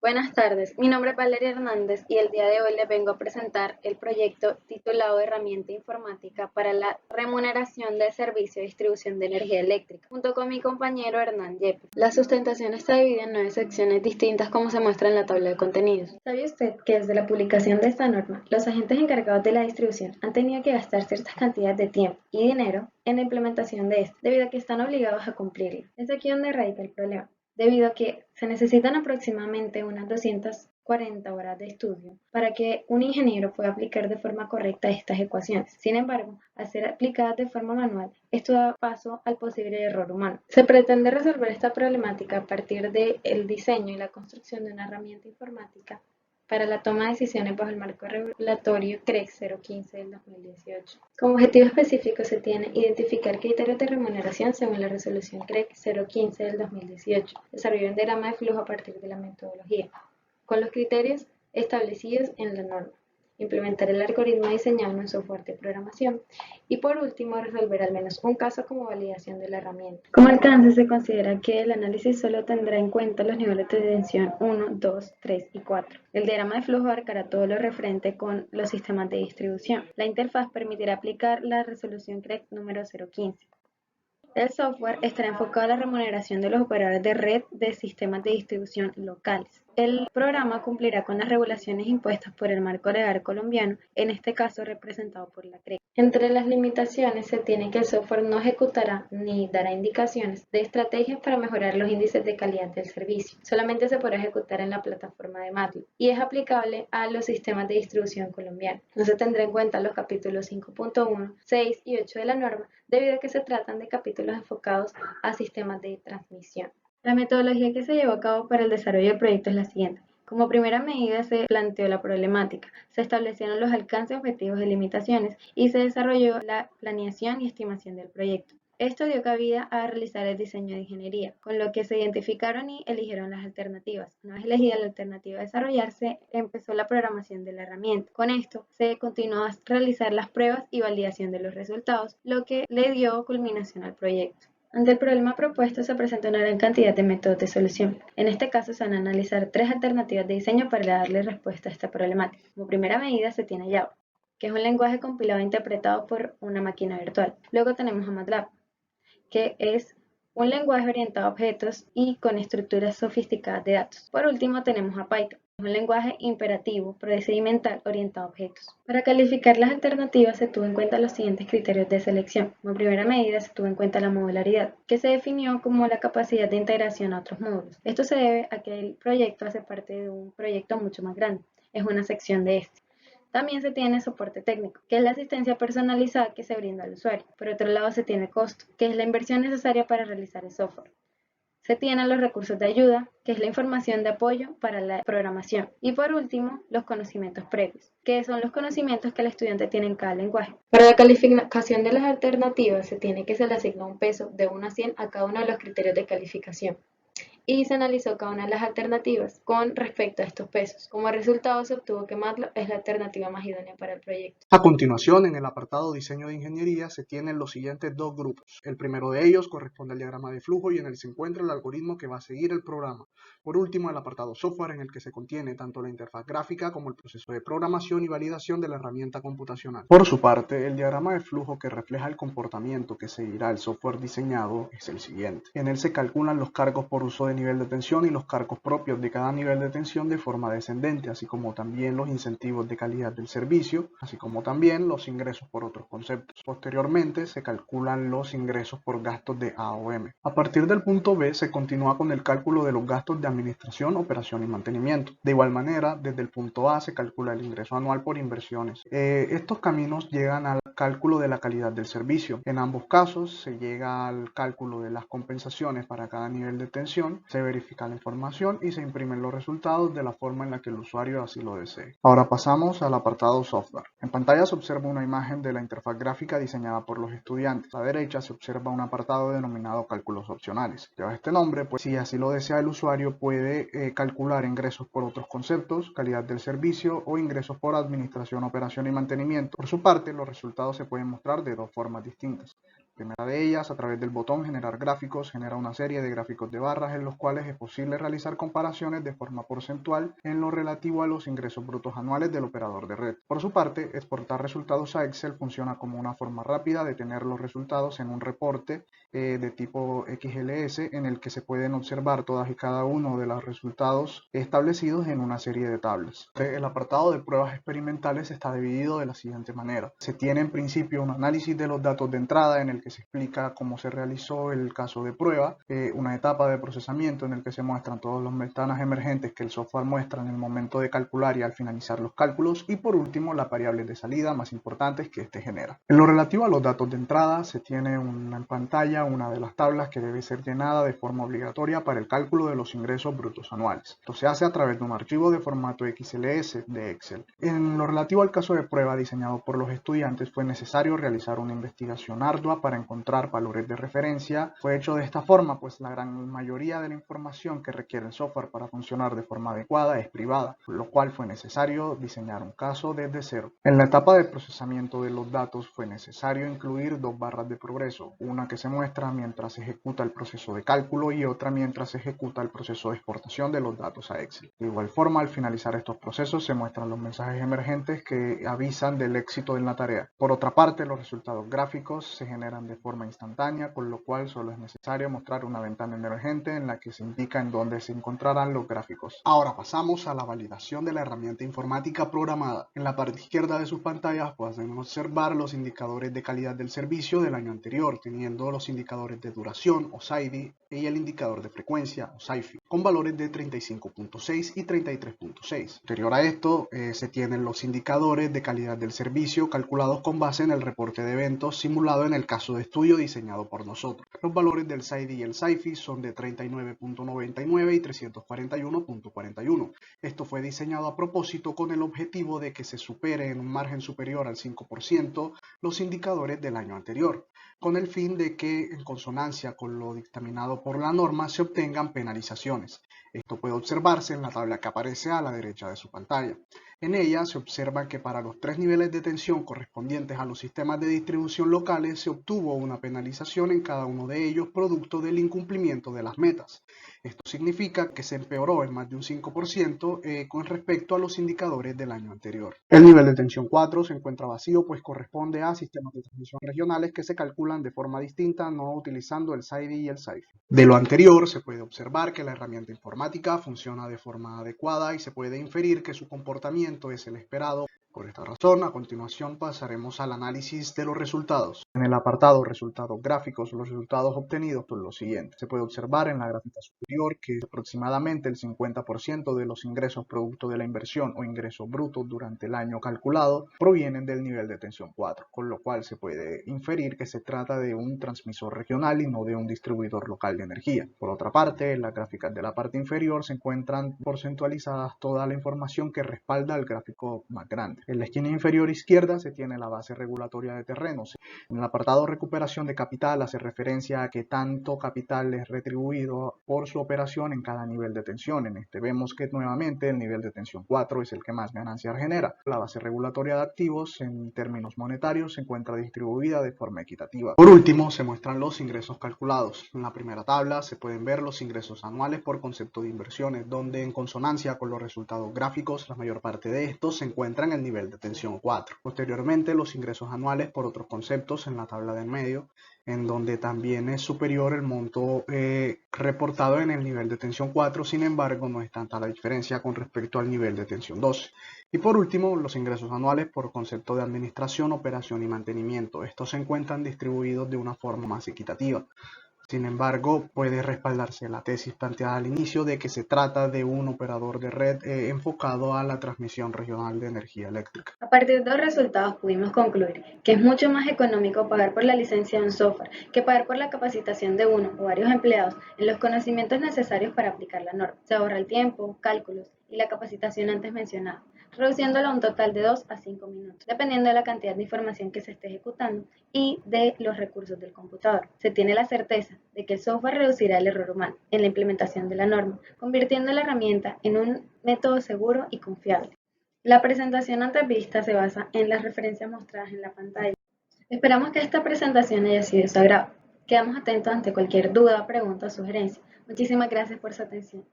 Buenas tardes, mi nombre es Valeria Hernández y el día de hoy les vengo a presentar el proyecto titulado Herramienta Informática para la remuneración de servicio de distribución de energía eléctrica, junto con mi compañero Hernán Yepes. La sustentación está dividida en 9 secciones distintas como se muestra en la tabla de contenidos. ¿Sabe usted que desde la publicación de esta norma, los agentes encargados de la distribución han tenido que gastar ciertas cantidades de tiempo y dinero en la implementación de esta, debido a que están obligados a cumplirla? Es aquí donde radica el problema, debido a que se necesitan aproximadamente unas 240 horas de estudio para que un ingeniero pueda aplicar de forma correcta estas ecuaciones. Sin embargo, al ser aplicadas de forma manual, esto da paso al posible error humano. Se pretende resolver esta problemática a partir del diseño y la construcción de una herramienta informática para la toma de decisiones bajo el marco regulatorio CREC 015 del 2018. Como objetivo específico se tiene identificar criterios de remuneración según la resolución CREC 015 del 2018, desarrollar un diagrama de flujo a partir de la metodología, con los criterios establecidos en la norma, implementar el algoritmo diseñado en un software de programación y por último resolver al menos un caso como validación de la herramienta. Como alcance se considera que el análisis solo tendrá en cuenta los niveles de tensión 1, 2, 3 y 4. El diagrama de flujo abarcará todo lo referente con los sistemas de distribución. La interfaz permitirá aplicar la resolución CREC número 015. El software estará enfocado a la remuneración de los operadores de red de sistemas de distribución locales. El programa cumplirá con las regulaciones impuestas por el marco legal colombiano, en este caso representado por la CREC. Entre las limitaciones se tiene que el software no ejecutará ni dará indicaciones de estrategias para mejorar los índices de calidad del servicio. Solamente se podrá ejecutar en la plataforma de MATLAB y es aplicable a los sistemas de distribución colombianos. No se tendrá en cuenta los capítulos 5.1, 6 y 8 de la norma, debido a que se tratan de capítulos enfocados a sistemas de transmisión. La metodología que se llevó a cabo para el desarrollo del proyecto es la siguiente. Como primera medida se planteó la problemática, se establecieron los alcances, objetivos y limitaciones y se desarrolló la planeación y estimación del proyecto. Esto dio cabida a realizar el diseño de ingeniería, con lo que se identificaron y eligieron las alternativas. Una vez elegida la alternativa a desarrollarse, empezó la programación de la herramienta. Con esto, se continuó a realizar las pruebas y validación de los resultados, lo que le dio culminación al proyecto. Ante el problema propuesto se presenta una gran cantidad de métodos de solución. En este caso se van a analizar 3 alternativas de diseño para darle respuesta a esta problemática. Como primera medida se tiene Java, que es un lenguaje compilado e interpretado por una máquina virtual. Luego tenemos a MATLAB, que es un lenguaje orientado a objetos y con estructuras sofisticadas de datos. Por último tenemos a Python, un lenguaje imperativo procedimental orientado a objetos. Para calificar las alternativas se tuvo en cuenta los siguientes criterios de selección. Como primera medida se tuvo en cuenta la modularidad, que se definió como la capacidad de integración a otros módulos. Esto se debe a que el proyecto hace parte de un proyecto mucho más grande, es una sección de este. También se tiene soporte técnico, que es la asistencia personalizada que se brinda al usuario. Por otro lado, se tiene costo, que es la inversión necesaria para realizar el software. Se tienen los recursos de ayuda, que es la información de apoyo para la programación. Y por último, los conocimientos previos, que son los conocimientos que el estudiante tiene en cada lenguaje. Para la calificación de las alternativas, se tiene que se le asigna un peso de 1 a 100 a cada uno de los criterios de calificación y se analizó cada una de las alternativas con respecto a estos pesos. Como resultado se obtuvo que MATLAB es la alternativa más idónea para el proyecto. A continuación, en el apartado Diseño de Ingeniería se tienen los siguientes dos grupos. El primero de ellos corresponde al diagrama de flujo y en él se encuentra el algoritmo que va a seguir el programa. Por último, el apartado Software, en el que se contiene tanto la interfaz gráfica como el proceso de programación y validación de la herramienta computacional. Por su parte, el diagrama de flujo que refleja el comportamiento que seguirá el software diseñado es el siguiente. En él se calculan los cargos por uso de nivel de tensión y los cargos propios de cada nivel de tensión de forma descendente, así como también los incentivos de calidad del servicio, así como también los ingresos por otros conceptos. Posteriormente se calculan los ingresos por gastos de AOM. A partir del punto B se continúa con el cálculo de los gastos de administración, operación y mantenimiento. De igual manera, desde el punto A se calcula el ingreso anual por inversiones. Estos caminos llegan al cálculo de la calidad del servicio. En ambos casos se llega al cálculo de las compensaciones para cada nivel de tensión, se verifica la información y se imprimen los resultados de la forma en la que el usuario así lo desee. Ahora pasamos al apartado software. En pantalla se observa una imagen de la interfaz gráfica diseñada por los estudiantes. A la derecha se observa un apartado denominado cálculos opcionales. Lleva este nombre, pues si así lo desea el usuario puede calcular ingresos por otros conceptos, calidad del servicio o ingresos por administración, operación y mantenimiento. Por su parte, los resultados se pueden mostrar de dos formas distintas. Primera de ellas, a través del botón Generar gráficos, genera una serie de gráficos de barras en los cuales es posible realizar comparaciones de forma porcentual en lo relativo a los ingresos brutos anuales del operador de red. Por su parte, exportar resultados a Excel funciona como una forma rápida de tener los resultados en un reporte de tipo XLS en el que se pueden observar todas y cada uno de los resultados establecidos en una serie de tablas. El apartado de pruebas experimentales está dividido de la siguiente manera. Se tiene en principio un análisis de los datos de entrada en el que se explica cómo se realizó el caso de prueba, una etapa de procesamiento en el que se muestran todas las ventanas emergentes que el software muestra en el momento de calcular y al finalizar los cálculos, y por último las variables de salida más importantes que este genera. En lo relativo a los datos de entrada, se tiene en pantalla una de las tablas que debe ser llenada de forma obligatoria para el cálculo de los ingresos brutos anuales. Esto se hace a través de un archivo de formato XLS de Excel. En lo relativo al caso de prueba diseñado por los estudiantes, fue necesario realizar una investigación ardua para encontrar valores de referencia. Fue hecho de esta forma, pues la gran mayoría de la información que requiere el software para funcionar de forma adecuada es privada, por lo cual fue necesario diseñar un caso desde cero. En la etapa de procesamiento de los datos fue necesario incluir dos barras de progreso, una que se muestra mientras se ejecuta el proceso de cálculo y otra mientras se ejecuta el proceso de exportación de los datos a Excel. De igual forma, al finalizar estos procesos se muestran los mensajes emergentes que avisan del éxito de la tarea. Por otra parte, los resultados gráficos se generan de forma instantánea, con lo cual solo es necesario mostrar una ventana emergente en la que se indica en dónde se encontrarán los gráficos. Ahora pasamos a la validación de la herramienta informática programada. En la parte izquierda de sus pantallas pueden observar los indicadores de calidad del servicio del año anterior, teniendo los indicadores de duración o SAIDI y el indicador de frecuencia o SAIFI, con valores de 35.6 y 33.6. Anterior a esto se tienen los indicadores de calidad del servicio calculados con base en el reporte de eventos simulado en el caso de estudio diseñado por nosotros. Los valores del SAIDI y el SAIFI son de 39.99 y 341.41. Esto fue diseñado a propósito con el objetivo de que se supere en un margen superior al 5% los indicadores del año anterior, con el fin de que, en consonancia con lo dictaminado por la norma, se obtengan penalizaciones. Esto puede observarse en la tabla que aparece a la derecha de su pantalla. En ella se observa que para los 3 niveles de tensión correspondientes a los sistemas de distribución locales se obtuvo una penalización en cada uno de ellos producto del incumplimiento de las metas. Esto significa que se empeoró en más de un 5% con respecto a los indicadores del año anterior. El nivel de tensión 4 se encuentra vacío, pues corresponde a sistemas de transmisión regionales que se calculan de forma distinta, no utilizando el SAIDI y el SAIFI. De lo anterior se puede observar que la herramienta informática funciona de forma adecuada y se puede inferir que su comportamiento es el esperado. Por esta razón, a continuación pasaremos al análisis de los resultados. En el apartado Resultados gráficos, los resultados obtenidos son los siguientes. Se puede observar en la gráfica superior que aproximadamente el 50% de los ingresos producto de la inversión o ingresos brutos durante el año calculado provienen del nivel de tensión 4, con lo cual se puede inferir que se trata de un transmisor regional y no de un distribuidor local de energía. Por otra parte, en las gráficas de la parte inferior se encuentran porcentualizadas toda la información que respalda el gráfico más grande. En la esquina inferior izquierda se tiene la base regulatoria de terrenos. En el apartado recuperación de capital hace referencia a que tanto capital es retribuido por su operación en cada nivel de tensión. En este vemos que nuevamente el nivel de tensión 4 es el que más ganancias genera. La base regulatoria de activos en términos monetarios se encuentra distribuida de forma equitativa. Por último, se muestran los ingresos calculados. En la primera tabla se pueden ver los ingresos anuales por concepto de inversiones, donde en consonancia con los resultados gráficos, la mayor parte de estos se encuentran en el nivel de tensión 4. Posteriormente, los ingresos anuales por otros conceptos en la tabla del medio, en donde también es superior el monto reportado en el nivel de tensión 4, sin embargo no es tanta la diferencia con respecto al nivel de tensión 12. Y por último, los ingresos anuales por concepto de administración, operación y mantenimiento. Estos se encuentran distribuidos de una forma más equitativa. Sin embargo, puede respaldarse la tesis planteada al inicio de que se trata de un operador de red enfocado a la transmisión regional de energía eléctrica. A partir de los resultados pudimos concluir que es mucho más económico pagar por la licencia de un software que pagar por la capacitación de uno o varios empleados en los conocimientos necesarios para aplicar la norma. Se ahorra el tiempo, cálculos y la capacitación antes mencionada, reduciéndolo a un total de 2 a 5 minutos, dependiendo de la cantidad de información que se esté ejecutando y de los recursos del computador. Se tiene la certeza de que el software reducirá el error humano en la implementación de la norma, convirtiendo la herramienta en un método seguro y confiable. La presentación antes vista se basa en las referencias mostradas en la pantalla. Esperamos que esta presentación haya sido de su agrado. Quedamos atentos ante cualquier duda, pregunta o sugerencia. Muchísimas gracias por su atención.